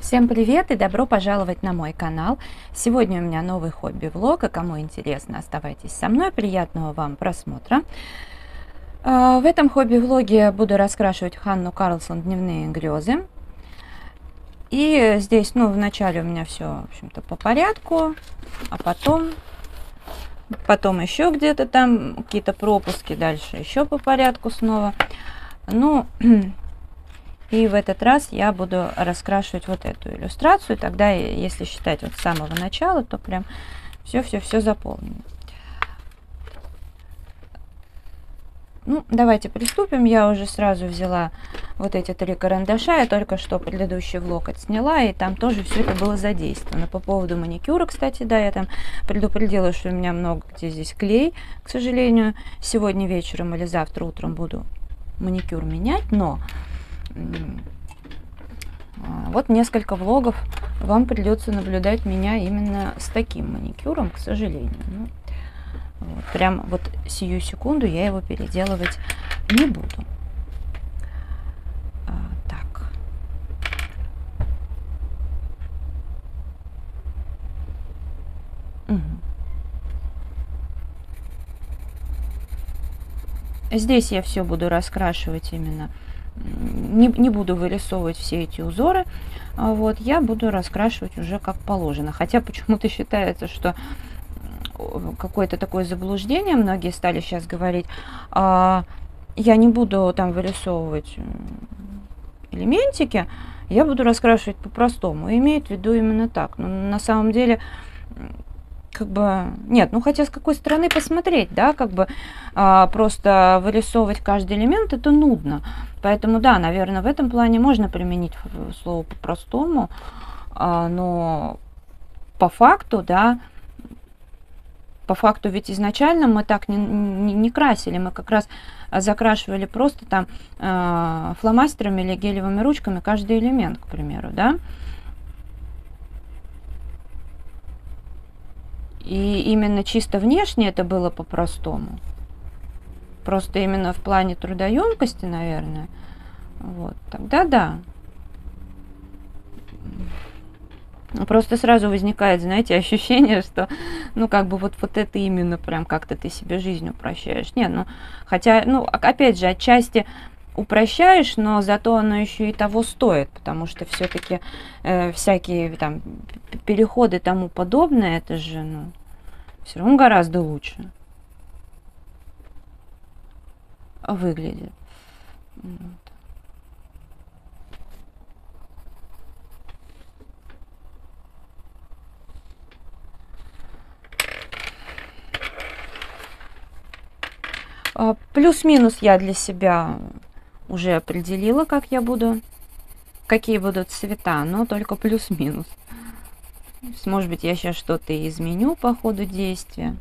Всем привет и добро пожаловать на мой канал. Сегодня у меня новый хобби-влог, и кому интересно, оставайтесь со мной. Приятного вам просмотра. В этом хобби-влоге буду раскрашивать Ханну Карлсон «Дневные грезы». И здесь, вначале у меня все, в общем-то, по порядку, а потом еще где-то там какие-то пропуски, дальше еще по порядку снова. И в этот раз я буду раскрашивать вот эту иллюстрацию. Тогда, если считать вот с самого начала, то прям все заполнено. Давайте приступим. Я уже сразу взяла вот эти 3 карандаша. Я только что предыдущий влог отсняла, и там тоже все это было задействовано. По поводу маникюра, кстати, да, я там предупредила, что у меня много где здесь клей, к сожалению. Сегодня вечером или завтра утром буду маникюр менять, но вот несколько влогов вам придется наблюдать меня именно с таким маникюром, к сожалению. Прям вот сию секунду я его переделывать не буду. Так. Угу. Здесь я все буду раскрашивать именно. Не буду вырисовывать все эти узоры. Вот, я буду раскрашивать уже как положено. Хотя почему-то считается, что какое-то такое заблуждение, многие стали сейчас говорить, я не буду там вырисовывать элементики, я буду раскрашивать по-простому. Имеют в виду именно так. Но на самом деле, нет, хотя с какой стороны посмотреть, да, просто вырисовывать каждый элемент, это нудно. Поэтому, да, наверное, в этом плане можно применить слово по-простому, но по факту, ведь изначально мы так не красили, мы как раз закрашивали просто там фломастерами или гелевыми ручками каждый элемент, к примеру, да. И именно чисто внешне это было по-простому. Просто именно в плане трудоемкости, наверное. Вот, тогда да. Просто сразу возникает, знаете, ощущение, что, вот это именно прям как-то ты себе жизнь упрощаешь. Нет, хотя, опять же, отчасти упрощаешь, но зато оно еще и того стоит, потому что все-таки всякие там переходы и тому подобное, это же, все равно гораздо лучше выглядит. Плюс-минус я для себя уже определила, какие будут цвета, но только плюс-минус. Может быть, я сейчас что-то изменю по ходу действия.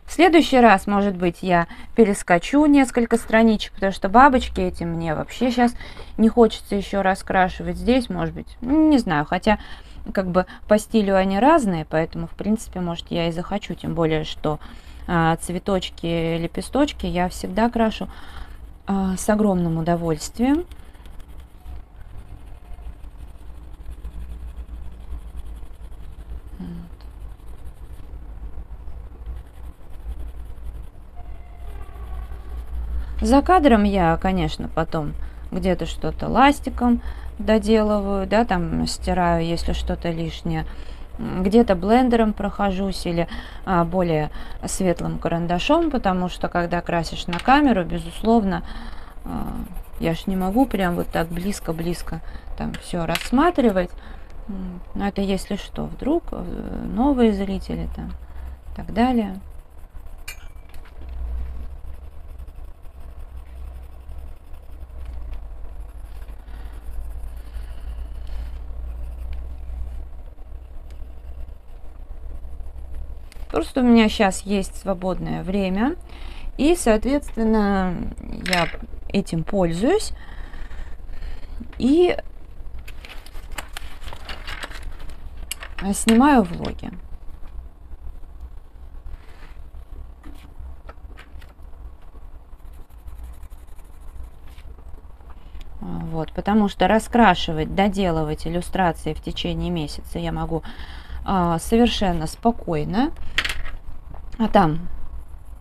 В следующий раз, может быть, я перескочу несколько страничек, потому что бабочки эти мне вообще сейчас не хочется еще раскрашивать. Здесь, может быть, не знаю, хотя по стилю они разные, поэтому, в принципе, может, я и захочу, тем более, что цветочки, лепесточки я всегда крашу с огромным удовольствием. За кадром я, конечно, потом где-то что-то ластиком доделываю, да, там стираю, если что-то лишнее. Где-то блендером прохожусь или более светлым карандашом, потому что когда красишь на камеру, безусловно, я ж не могу прям вот так близко-близко там все рассматривать. Но это если что, вдруг новые зрители там и так далее. Просто у меня сейчас есть свободное время, и, соответственно, я этим пользуюсь. И снимаю влоги. Вот, потому что раскрашивать, доделывать иллюстрации в течение месяца я могу совершенно спокойно. А там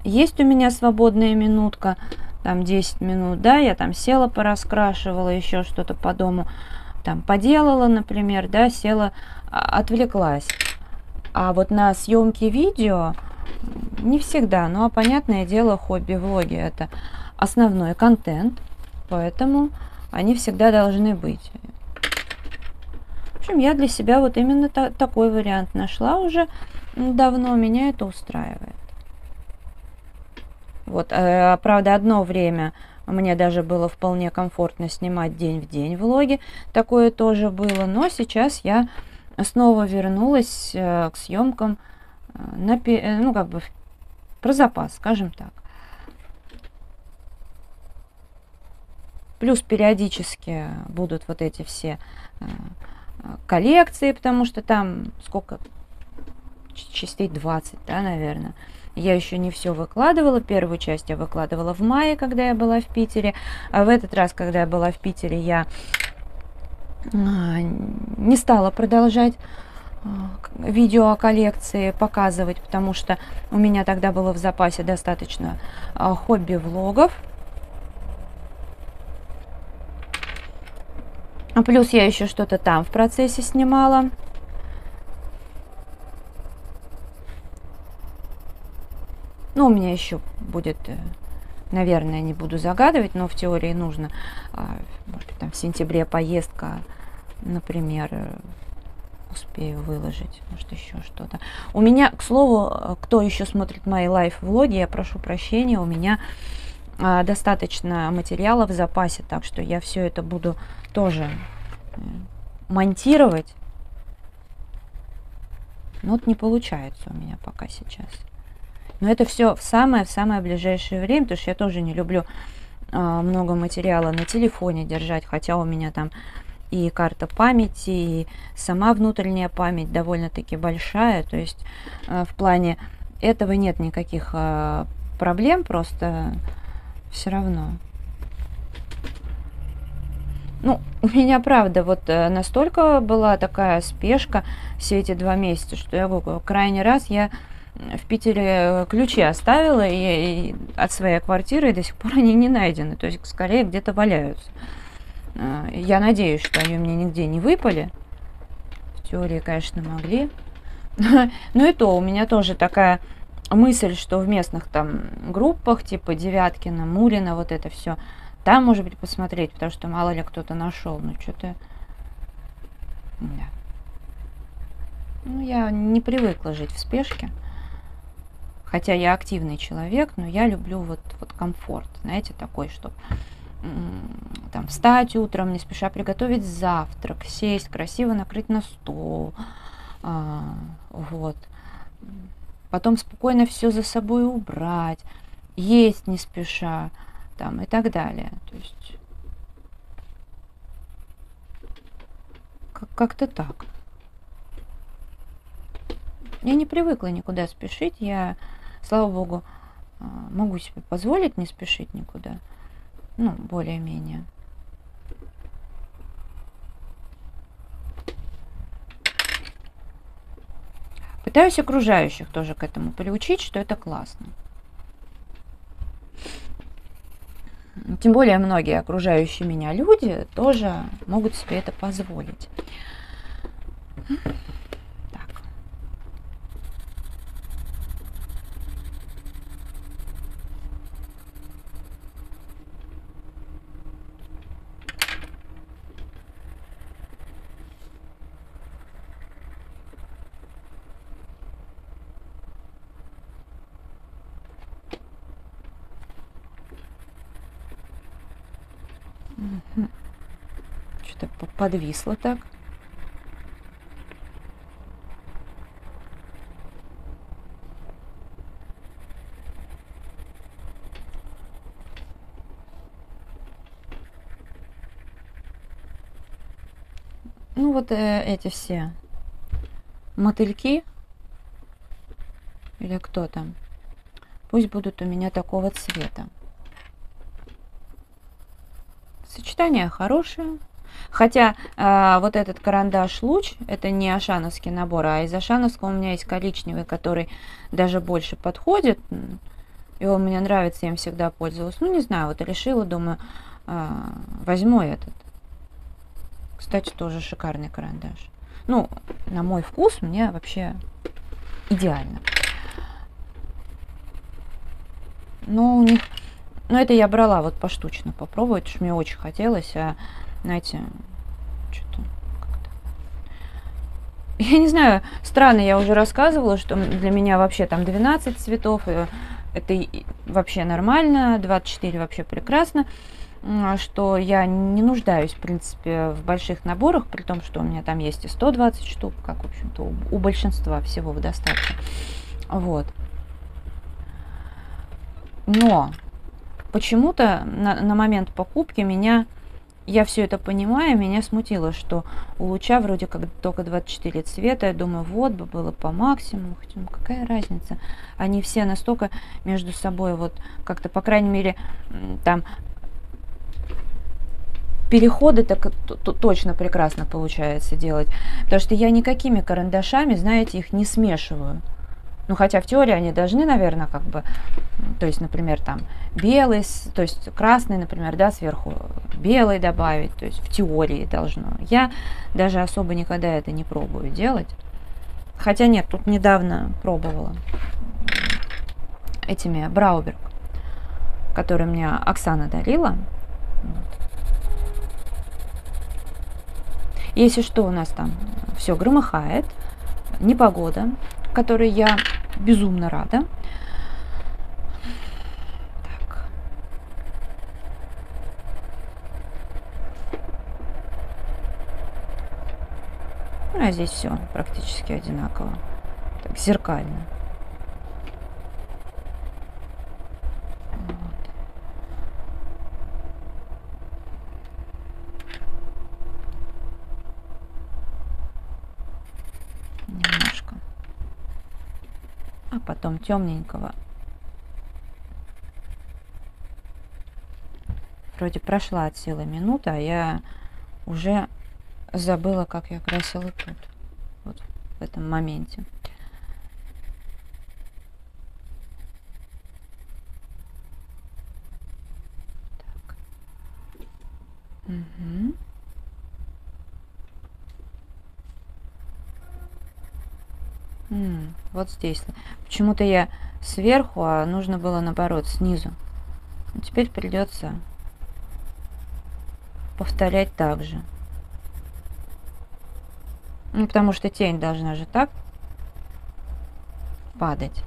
есть у меня свободная минутка, там 10 минут, да, я там села, пораскрашивала, еще что-то по дому, там поделала, например, да, села, отвлеклась. А вот на съемки видео не всегда, но, понятное дело, хобби-влоги – это основной контент, поэтому они всегда должны быть. В общем, я для себя вот именно такой вариант нашла уже давно, меня это устраивает. Вот, правда, одно время мне даже было вполне комфортно снимать день в день влоги, такое тоже было, но сейчас я снова вернулась к съемкам ну, как бы про запас, скажем так. Плюс периодически будут вот эти все коллекции, потому что там сколько? Частей 20, да, наверное. Я еще не все выкладывала. Первую часть я выкладывала в мае, когда я была в Питере. А в этот раз, когда я была в Питере, я не стала продолжать видео о коллекции показывать, потому что у меня тогда было в запасе достаточно хобби-влогов. Плюс я еще что-то там в процессе снимала. Ну, у меня еще будет, наверное, не буду загадывать, но в теории нужно, может быть, там в сентябре поездка, например, успею выложить, может, еще что-то. У меня, к слову, кто еще смотрит мои лайв-влоги, я прошу прощения, у меня достаточно материала в запасе, так что я все это буду тоже монтировать. Но вот не получается у меня пока сейчас. Но это все в самое ближайшее время, потому что я тоже не люблю много материала на телефоне держать, хотя у меня там и карта памяти, и сама внутренняя память довольно-таки большая, то есть в плане этого нет никаких проблем, просто все равно. Ну, у меня, правда, вот настолько была такая спешка все эти 2 месяца, что я говорю, крайний раз я в Питере ключи оставила и от своей квартиры, и до сих пор они не найдены, то есть скорее где-то валяются. Я надеюсь, что они мне нигде не выпали. В теории, конечно, могли. Но и то у меня тоже такая мысль, что в местных там группах, типа Девяткина, Мурина, вот это все, там, может быть, посмотреть, потому что мало ли кто-то нашел. Ну, что-то... Да. Ну, я не привыкла жить в спешке. Хотя я активный человек, но я люблю вот комфорт, знаете, такой, чтобы там встать утром, не спеша приготовить завтрак, сесть, красиво накрыть на стол, вот. Потом спокойно все за собой убрать, есть не спеша, там и так далее. То есть как-то так. Я не привыкла никуда спешить, я, слава богу, могу себе позволить не спешить никуда, ну, более-менее. Пытаюсь окружающих тоже к этому приучить, что это классно. Тем более многие окружающие меня люди тоже могут себе это позволить. Так. Что-то подвисло так. Ну вот эти все мотыльки, или кто там, пусть будут у меня такого цвета. Сочетание хорошее. Хотя вот этот карандаш луч, это не ашановский набор, а из ашановского у меня есть коричневый, который даже больше подходит. И он мне нравится, я им всегда пользовалась. Ну, не знаю, вот решила, думаю, возьму этот. Кстати, тоже шикарный карандаш. Ну, на мой вкус, мне вообще идеально. Но у них... Ну, это я брала вот поштучно попробовать, потому что мне очень хотелось, а, знаете, что-то как-то... Я не знаю, странно, я уже рассказывала, что для меня вообще там 12 цветов, это вообще нормально, 24 вообще прекрасно, что я не нуждаюсь, в принципе, в больших наборах, при том, что у меня там есть и 120 штук, как, в общем-то, у большинства всего в достатке. Вот. Но почему-то на момент покупки я все это понимаю, меня смутило, что у луча вроде как только 24 цвета. Я думаю, вот бы было по максимуму. Хотя, ну, какая разница? Они все настолько между собой вот как-то, по крайней мере, там переходы так точно прекрасно получается делать. Потому что я никакими карандашами, знаете, их не смешиваю. Ну, хотя в теории они должны, наверное, как бы, то есть, например, там белый, то есть красный, например, да, сверху белый добавить, то есть в теории должно. Я даже особо никогда это не пробую делать. Хотя нет, тут недавно пробовала этими Брауберг, которые мне Оксана дарила. Если что, у нас там все громыхает, непогода, которой я безумно рада. Так. А здесь все практически одинаково. Так, зеркально. Вот. Немножко. А потом темненького. Вроде прошла от силы минута, а я уже забыла, как я красила тут. Вот в этом моменте. Так. Угу. Вот здесь. Почему-то я сверху, а нужно было наоборот, снизу. Теперь придется повторять так же. Ну, потому что тень должна же так падать.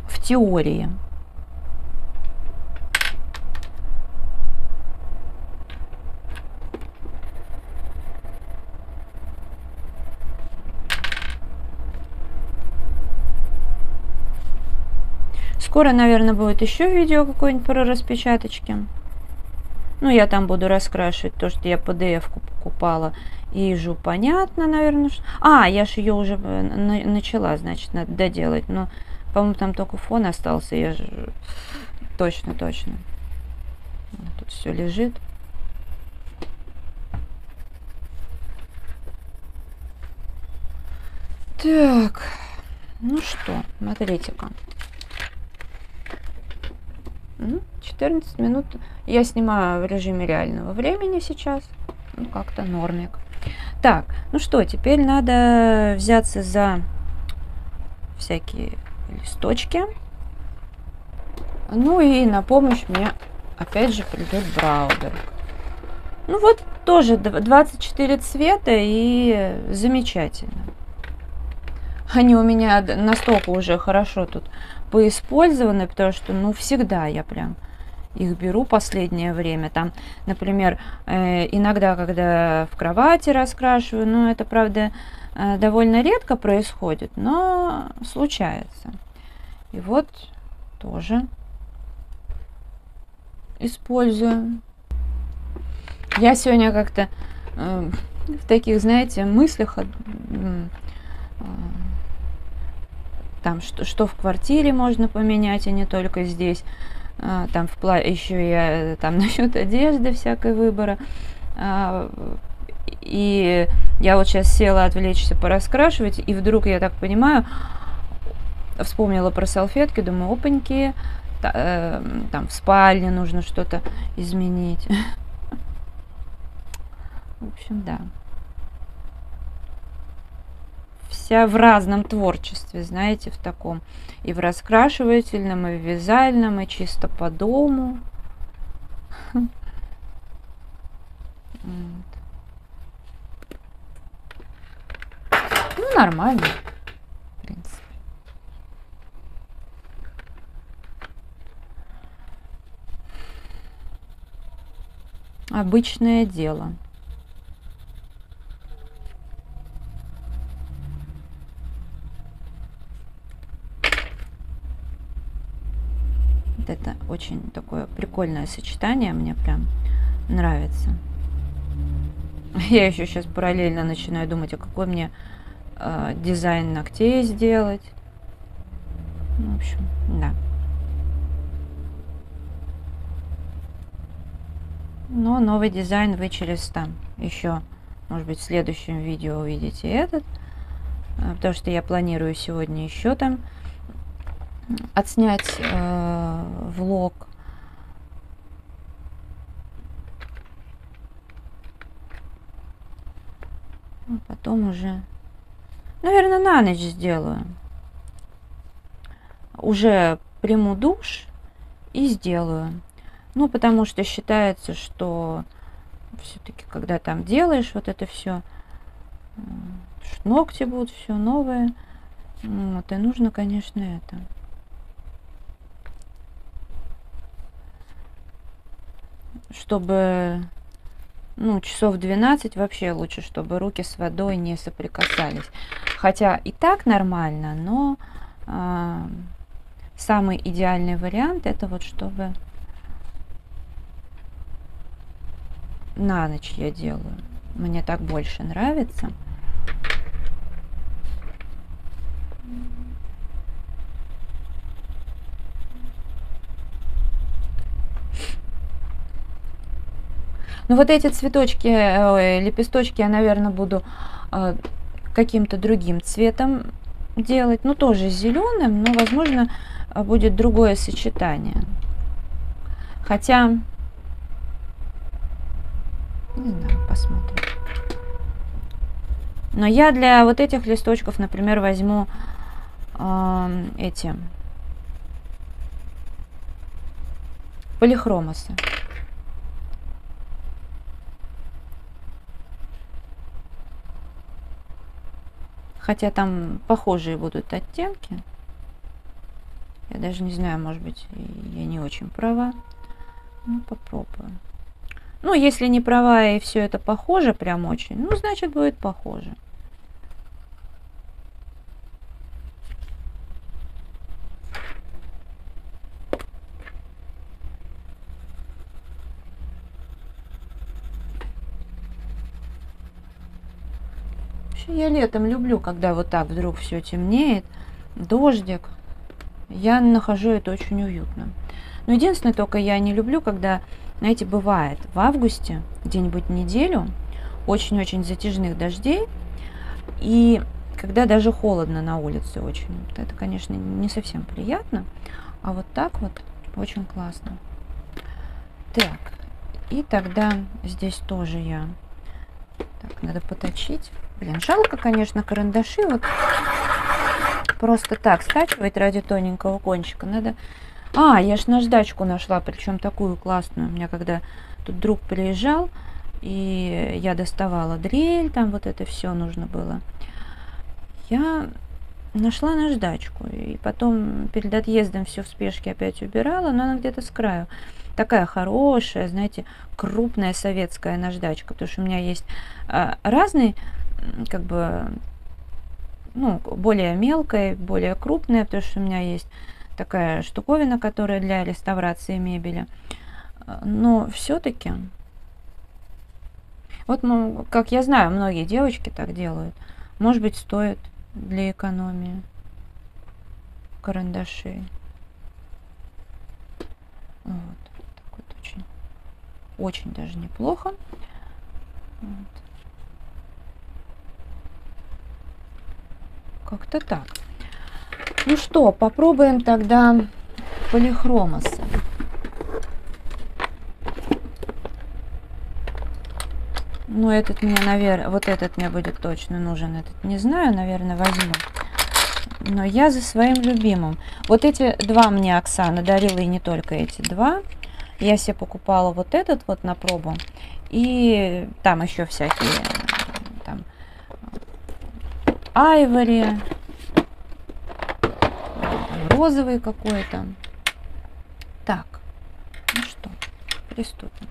В теории. Скоро, наверное, будет еще видео какое-нибудь про распечаточки. Ну, я там буду раскрашивать то, что я PDF-ку покупала. Ежу понятно, наверное. Я ж ее уже начала, значит, надо доделать. Но, по-моему, там только фон остался. Я же... Точно. Тут все лежит. Так. Ну что, смотрите-ка. 14 минут я снимаю в режиме реального времени сейчас. Ну, как-то нормик. Так, ну что, теперь надо взяться за всякие листочки. Ну и на помощь мне опять же придет Брауберг. Ну вот тоже 24 цвета и замечательно. Они у меня настолько уже хорошо тут поиспользованы, потому что, ну, всегда я прям их беру последнее время. Там, например, иногда, когда в кровати раскрашиваю, ну, это, правда, довольно редко происходит, но случается. И вот тоже использую. Я сегодня как-то в таких, знаете, мыслях... Там, что в квартире можно поменять, и не только здесь. Там еще я там насчет одежды всякой выбора. И я вот сейчас села отвлечься, пораскрашивать, и вдруг я так понимаю, вспомнила про салфетки, думаю, опаньки, там в спальне нужно что-то изменить. В общем, да. Вся в разном творчестве, знаете, в таком. И в раскрашивательном, и в вязальном, и чисто по дому. Ну, нормально, в принципе. Обычное дело. Вот это очень такое прикольное сочетание, мне прям нравится. Я еще сейчас параллельно начинаю думать, а какой мне дизайн ногтей сделать. Ну, в общем, да. Но новый дизайн вы через там еще, может быть, в следующем видео увидите этот. Потому что я планирую сегодня еще там отснять влог. А потом уже, наверное, на ночь сделаю. Уже приму душ и сделаю. Ну, потому что считается, что все-таки, когда там делаешь вот это все, ногти будут все новые. Вот, и нужно, конечно, это. Чтобы, ну, часов 12 вообще лучше, чтобы руки с водой не соприкасались. Хотя и так нормально, но самый идеальный вариант это вот чтобы на ночь я делаю. Мне так больше нравится. Ну вот эти цветочки, лепесточки я, наверное, буду каким-то другим цветом делать. Ну тоже зеленым, но, возможно, будет другое сочетание. Хотя, не знаю, посмотрим. Но я для вот этих листочков, например, возьму эти полихромосы. Хотя там похожие будут оттенки. Я даже не знаю, может быть, я не очень права. Ну, попробую. Ну, если не права и все это похоже прям очень, ну, значит, будет похоже. Я летом люблю, когда вот так вдруг все темнеет, дождик. Я нахожу это очень уютно. Но единственное, только я не люблю, когда, знаете, бывает в августе, где-нибудь неделю, очень-очень затяжных дождей, и когда даже холодно на улице очень. Это, конечно, не совсем приятно, а вот так вот очень классно. Так, и тогда здесь тоже я... Так, надо поточить. Блин, жалко, конечно, карандаши вот просто так стачивать ради тоненького кончика. Надо... я ж наждачку нашла, причем такую классную. У меня когда тут друг приезжал, и я доставала дрель, там вот это все нужно было. Я нашла наждачку, и потом перед отъездом все в спешке опять убирала, но она где-то с краю. Такая хорошая, знаете, крупная советская наждачка, потому что у меня есть разные, как бы, ну, более мелкая, более крупная, потому что у меня есть такая штуковина, которая для реставрации мебели. Но все-таки, вот, как я знаю, многие девочки так делают. Может быть, стоит для экономии карандашей. Вот. Так вот очень, очень даже неплохо. Вот. Как-то так. Ну что, попробуем тогда полихромосы. Ну, этот мне, наверное, вот этот мне будет точно нужен. Этот не знаю, наверное, возьму. Но я за своим любимым. Вот эти два мне Оксана дарила, и не только эти два. Я себе покупала вот этот вот на пробу. И там еще всякие, там, айвори, розовый какой-то. Так, ну что, приступим.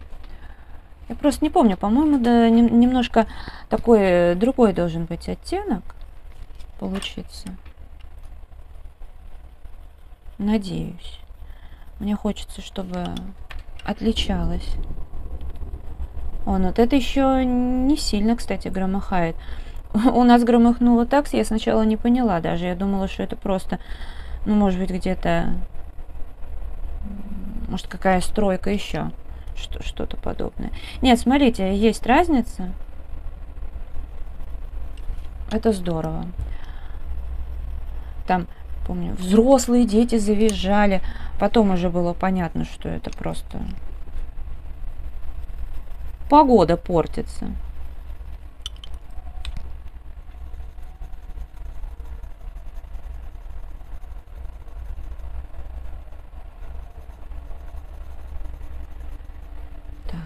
Я просто не помню, по-моему, да, немножко такой другой должен быть оттенок получиться. Надеюсь. Мне хочется, чтобы отличалось. Вот это еще не сильно, кстати, громыхает. У нас громыхнуло так, я сначала не поняла даже. Я думала, что это просто, ну, может быть, где-то, может, какая стройка еще. Что-то подобное. Нет, смотрите, есть разница. Это здорово. Там, помню, взрослые дети завизжали. Потом уже было понятно, что это просто погода портится.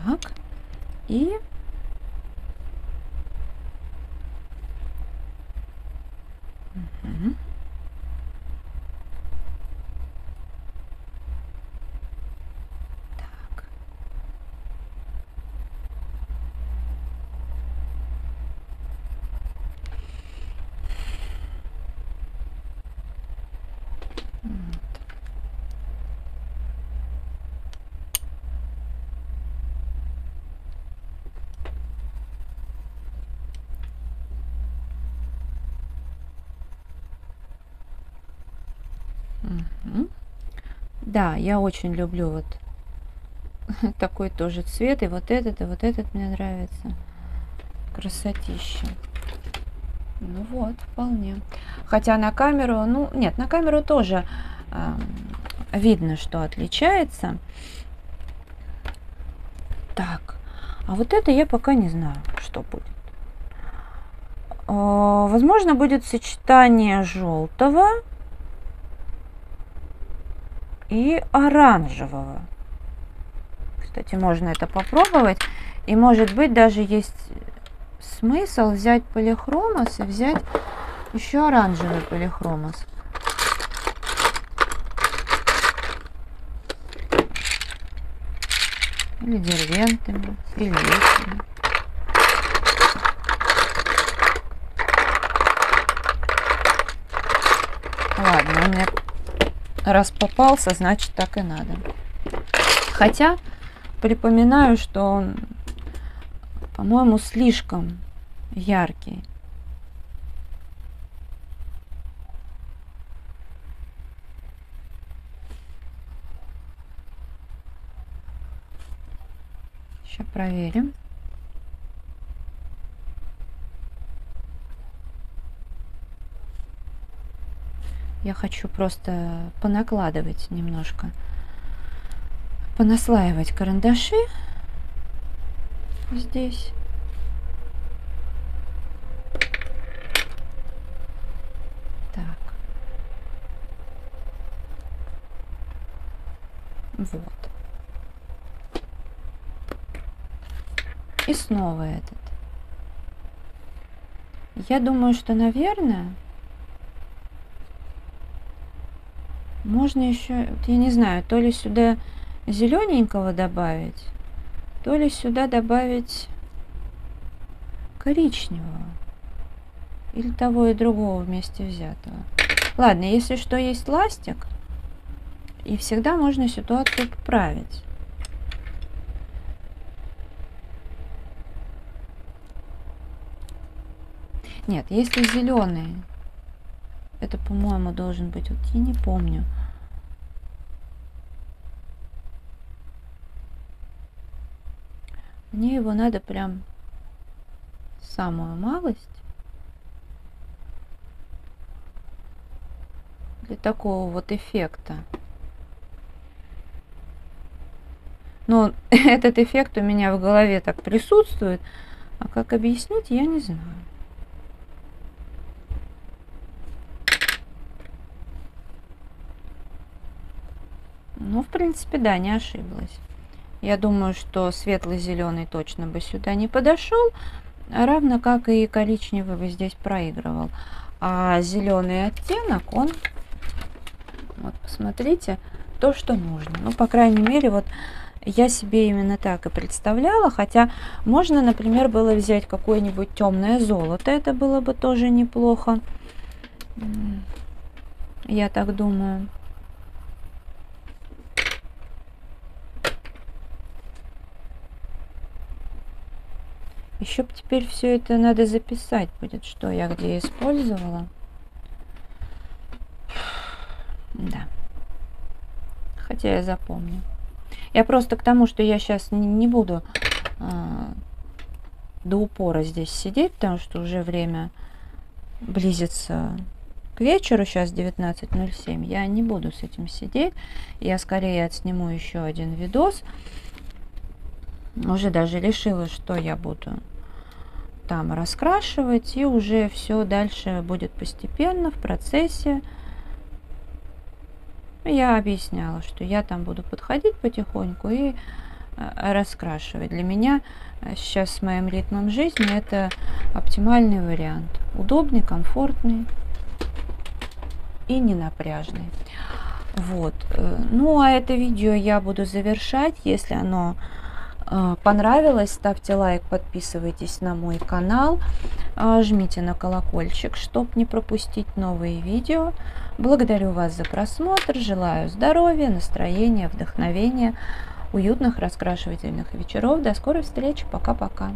Так, и угу. Так. Вот. Угу. Да, я очень люблю вот такой тоже цвет. И вот этот мне нравится. Красотища. Ну вот, вполне. Хотя на камеру, ну, нет, на камеру тоже видно, что отличается. Так, а вот это я пока не знаю, что будет. Возможно, будет сочетание желтого и оранжевого. Кстати, можно это попробовать. И может быть даже есть смысл взять полихромос и взять еще оранжевый полихромос. Или дервентами, или этими. Ладно, он мне раз попался, значит так и надо. Хотя припоминаю, что он, по-моему, слишком яркий. Сейчас проверим. Я хочу просто понакладывать немножко, понаслаивать карандаши здесь. Так. Вот. И снова этот. Я думаю, что, наверное, можно еще, я не знаю, то ли сюда зелененького добавить, то ли сюда добавить коричневого. Или того и другого вместе взятого. Ладно, если что, есть ластик, и всегда можно ситуацию поправить. Нет, если зеленый, это, по-моему, должен быть, вот я не помню. Мне его надо прям самую малость для такого вот эффекта. Но этот эффект у меня в голове так присутствует, а как объяснить, я не знаю. Ну, в принципе, да, не ошиблась. Я думаю, что светло-зеленый точно бы сюда не подошел, равно как и коричневый бы здесь проигрывал. А зеленый оттенок, он, вот посмотрите, то, что нужно. Ну, по крайней мере, вот я себе именно так и представляла. Хотя можно, например, было взять какое-нибудь темное золото. Это было бы тоже неплохо. Я так думаю. Еще теперь все это надо записать будет, что я где использовала. Да. Хотя я запомню. Я просто к тому, что я сейчас не буду до упора здесь сидеть, потому что уже время близится к вечеру, сейчас 19:07. Я не буду с этим сидеть. Я скорее отсниму еще один видос. Уже даже решила, что я буду там раскрашивать, и уже все дальше будет постепенно в процессе. Я объясняла, что я там буду подходить потихоньку и раскрашивать. Для меня сейчас с моим ритмом жизни это оптимальный вариант. Удобный, комфортный и ненапряжный. Вот. Ну, а это видео я буду завершать. Если оно понравилось, ставьте лайк, подписывайтесь на мой канал, жмите на колокольчик, чтобы не пропустить новые видео. Благодарю вас за просмотр, желаю здоровья, настроения, вдохновения, уютных раскрашивательных вечеров. До скорой встречи, пока-пока.